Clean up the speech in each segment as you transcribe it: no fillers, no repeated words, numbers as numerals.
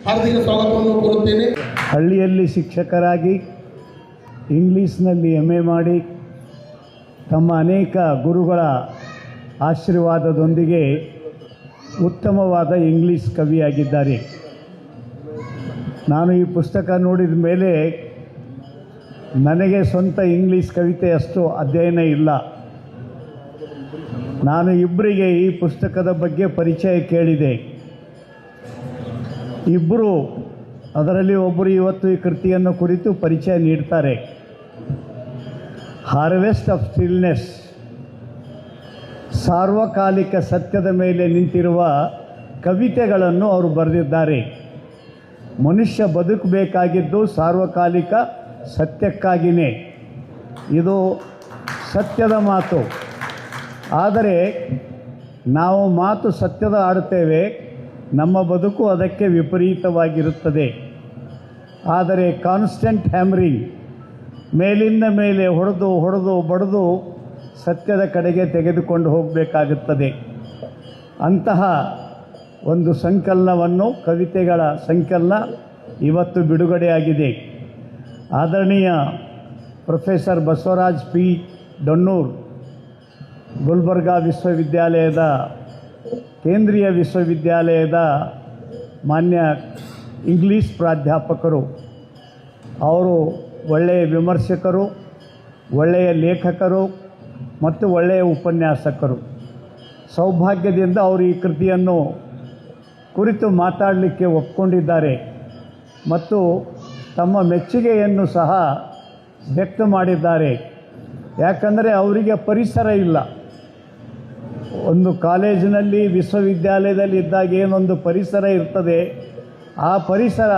ಹಾರ್ದಿಕ ಸ್ವಾಗತವನ್ನು ಕೋರುತ್ತೇನೆ. ಹಳ್ಳಿಯಲ್ಲಿ ಶಿಕ್ಷಕರಾಗಿ ಇಂಗ್ಲೀಷ್ನಲ್ಲಿ MA ಮಾಡಿ ತಮ್ಮ ಅನೇಕ ಗುರುಗಳ ಆಶೀರ್ವಾದದೊಂದಿಗೆ ಉತ್ತಮವಾದ ಇಂಗ್ಲೀಷ್ ಕವಿಯಾಗಿದ್ದಾರೆ. ನಾನು ಈ ಪುಸ್ತಕ ನೋಡಿದ ಮೇಲೆ ನನಗೆ ಸ್ವಂತ ಇಂಗ್ಲೀಷ್ ಕವಿತೆ ಅಷ್ಟು ಅಧ್ಯಯನ ಇಲ್ಲ. ನಾನು ಇಬ್ಬರಿಗೆ ಈ ಪುಸ್ತಕದ ಬಗ್ಗೆ ಪರಿಚಯ ಕೇಳಿದೆ. ಇಬ್ಬರು, ಅದರಲ್ಲಿ ಒಬ್ಬರು ಇವತ್ತು ಈ ಕೃತಿಯನ್ನು ಕುರಿತು ಪರಿಚಯ ನೀಡ್ತಾರೆ. ಹಾರ್ವೆಸ್ಟ್ ಆಫ್ ಸ್ಟಿಲ್ನೆಸ್, ಸಾರ್ವಕಾಲಿಕ ಸತ್ಯದ ಮೇಲೆ ನಿಂತಿರುವ ಕವಿತೆಗಳನ್ನು ಅವರು ಬರೆದಿದ್ದಾರೆ. ಮನುಷ್ಯ ಬದುಕಬೇಕಾಗಿದ್ದು ಸಾರ್ವಕಾಲಿಕ ಸತ್ಯಕ್ಕಾಗಿಯೇ. ಇದು ಸತ್ಯದ ಮಾತು. ಆದರೆ ನಾವು ಮಾತು ಸತ್ಯದ ಆಡುತ್ತೇವೆ, ನಮ್ಮ ಬದುಕು ಅದಕ್ಕೆ ವಿಪರೀತವಾಗಿರುತ್ತದೆ. ಆದರೆ ಕಾನ್ಸ್ಟೆಂಟ್ ಹ್ಯಾಮರಿಂಗ್, ಮೇಲಿಂದ ಮೇಲೆ ಹೊಡೆದು ಬಡಿದು ಸತ್ಯದ ಕಡೆಗೆ ತೆಗೆದುಕೊಂಡು ಹೋಗಬೇಕಾಗುತ್ತದೆ. ಅಂತಹ ಒಂದು ಸಂಕಲನವನ್ನು, ಕವಿತೆಗಳ ಸಂಕಲನ ಇವತ್ತು ಬಿಡುಗಡೆಯಾಗಿದೆ. ಆದರಣೀಯ ಪ್ರೊಫೆಸರ್ ಬಸವರಾಜ್ ಪಿ ಡೊನ್ನೂರ್, ಗುಲ್ಬರ್ಗಾ ವಿಶ್ವವಿದ್ಯಾಲಯದ, ಕೇಂದ್ರೀಯ ವಿಶ್ವವಿದ್ಯಾಲಯದ ಮಾನ್ಯ ಇಂಗ್ಲೀಷ್ ಪ್ರಾಧ್ಯಾಪಕರು. ಅವರು ಒಳ್ಳೆಯ ವಿಮರ್ಶಕರು, ಒಳ್ಳೆಯ ಲೇಖಕರು ಮತ್ತು ಒಳ್ಳೆಯ ಉಪನ್ಯಾಸಕರು. ಸೌಭಾಗ್ಯದಿಂದ ಅವರು ಈ ಕೃತಿಯನ್ನು ಕುರಿತು ಮಾತಾಡಲಿಕ್ಕೆ ಒಪ್ಕೊಂಡಿದ್ದಾರೆ ಮತ್ತು ತಮ್ಮ ಮೆಚ್ಚುಗೆಯನ್ನು ಸಹ ವ್ಯಕ್ತ ಮಾಡಿದ್ದಾರೆ. ಯಾಕಂದರೆ ಅವರಿಗೆ ಪರಿಸರ ಇಲ್ಲ. ಒಂದು ಕಾಲೇಜಿನಲ್ಲಿ, ವಿಶ್ವವಿದ್ಯಾಲಯದಲ್ಲಿ ಇದ್ದಾಗ ಏನೊಂದು ಪರಿಸರ ಇರ್ತದೆ, ಆ ಪರಿಸರ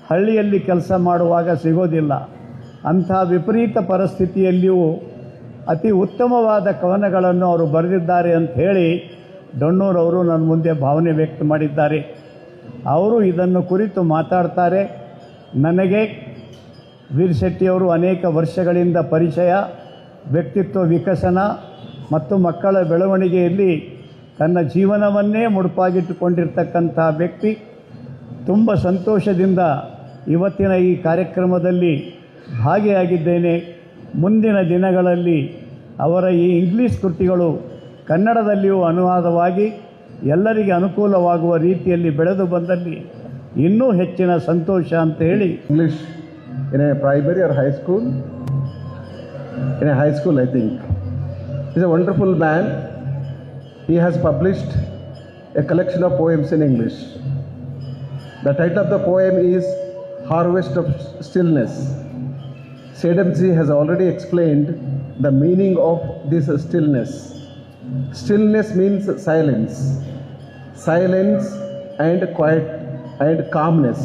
ಹಳ್ಳಿಯಲ್ಲಿ ಕೆಲಸ ಮಾಡುವಾಗ ಸಿಗೋದಿಲ್ಲ. ಅಂಥ ವಿಪರೀತ ಪರಿಸ್ಥಿತಿಯಲ್ಲಿಯೂ ಅತಿ ಉತ್ತಮವಾದ ಕವನಗಳನ್ನು ಅವರು ಬರೆದಿದ್ದಾರೆ ಅಂತ ಹೇಳಿ ಡೊನ್ನೂರ್ ಅವರು ನನ್ನ ಮುಂದೆ ಭಾವನೆ ವ್ಯಕ್ತ ಮಾಡಿದ್ದಾರೆ. ಅವರು ಇದನ್ನು ಕುರಿತು ಮಾತಾಡ್ತಾರೆ. ನನಗೆ ವೀರ್ ಶೆಟ್ಟಿಯವರು ಅನೇಕ ವರ್ಷಗಳಿಂದ ಪರಿಚಯ, ವ್ಯಕ್ತಿತ್ವ ವಿಕಸನ ಮತ್ತು ಮಕ್ಕಳ ಬೆಳವಣಿಗೆಯಲ್ಲಿ ತನ್ನ ಜೀವನವನ್ನೇ ಮುಡುಪಾಗಿಟ್ಟುಕೊಂಡಿರ್ತಕ್ಕಂಥ ವ್ಯಕ್ತಿ. ತುಂಬ ಸಂತೋಷದಿಂದ ಇವತ್ತಿನ ಈ ಕಾರ್ಯಕ್ರಮದಲ್ಲಿ ಭಾಗಿಯಾಗಿದ್ದೇನೆ. ಮುಂದಿನ ದಿನಗಳಲ್ಲಿ ಅವರ ಈ ಇಂಗ್ಲೀಷ್ ಕೃತಿಗಳು ಕನ್ನಡದಲ್ಲಿಯೂ ಅನುವಾದವಾಗಿ ಎಲ್ಲರಿಗೆ ಅನುಕೂಲವಾಗುವ ರೀತಿಯಲ್ಲಿ ಬೆಳೆದು ಬಂದಲ್ಲಿ ಇನ್ನೂ ಹೆಚ್ಚಿನ ಸಂತೋಷ ಅಂತ ಹೇಳಿ. English in a primary or high school? In a high school, I think. He's a wonderful man. He has published a collection of poems in English. The title of the poem is Harvest of Stillness. Sedamji has already explained the meaning of this stillness. Stillness means silence. Silence and quiet and calmness.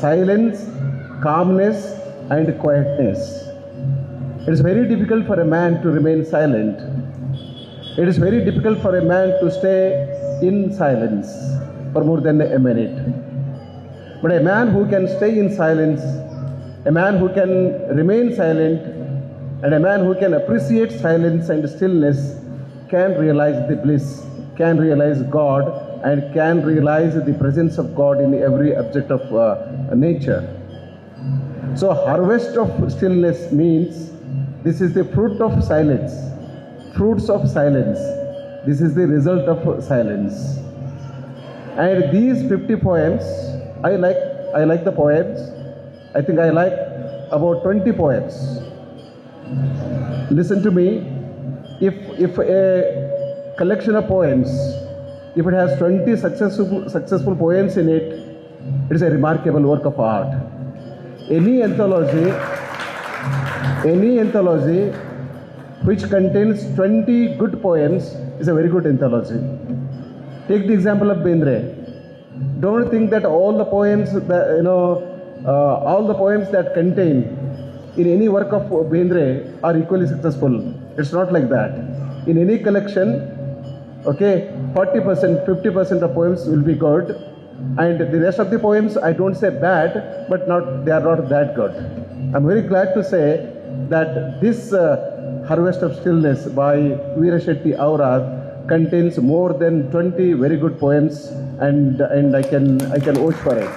Silence, calmness and quietness. It is very difficult for a man to remain silent. It is very difficult for a man to stay in silence for more than a minute. But a man who can stay in silence, a man who can remain silent, and a man who can appreciate silence and stillness can realize the bliss, can realize God, and can realize the presence of God in every object of nature. So harvest of stillness means this is the fruit of silence, fruits of silence. This is the result of silence. And these 50 poems, I like the poems. I think I like about 20 poems. Listen to me. If a collection of poems, if it has 20 successful poems in it, it is a remarkable work of art. Any anthology which contains 20 good poems is a very good anthology. Take the example of Bendre. Don't think that all the poems that, all the poems that contain in any work of Bendre are equally successful. It's not like that. In any collection, okay, 40%, 50% of poems will be good, and the rest of the poems, I don't say bad, but they are not that good. I'm very glad to say that this Harvest of Stillness by Veera Shetty Aurad contains more than 20 very good poems, and I can vouch for it.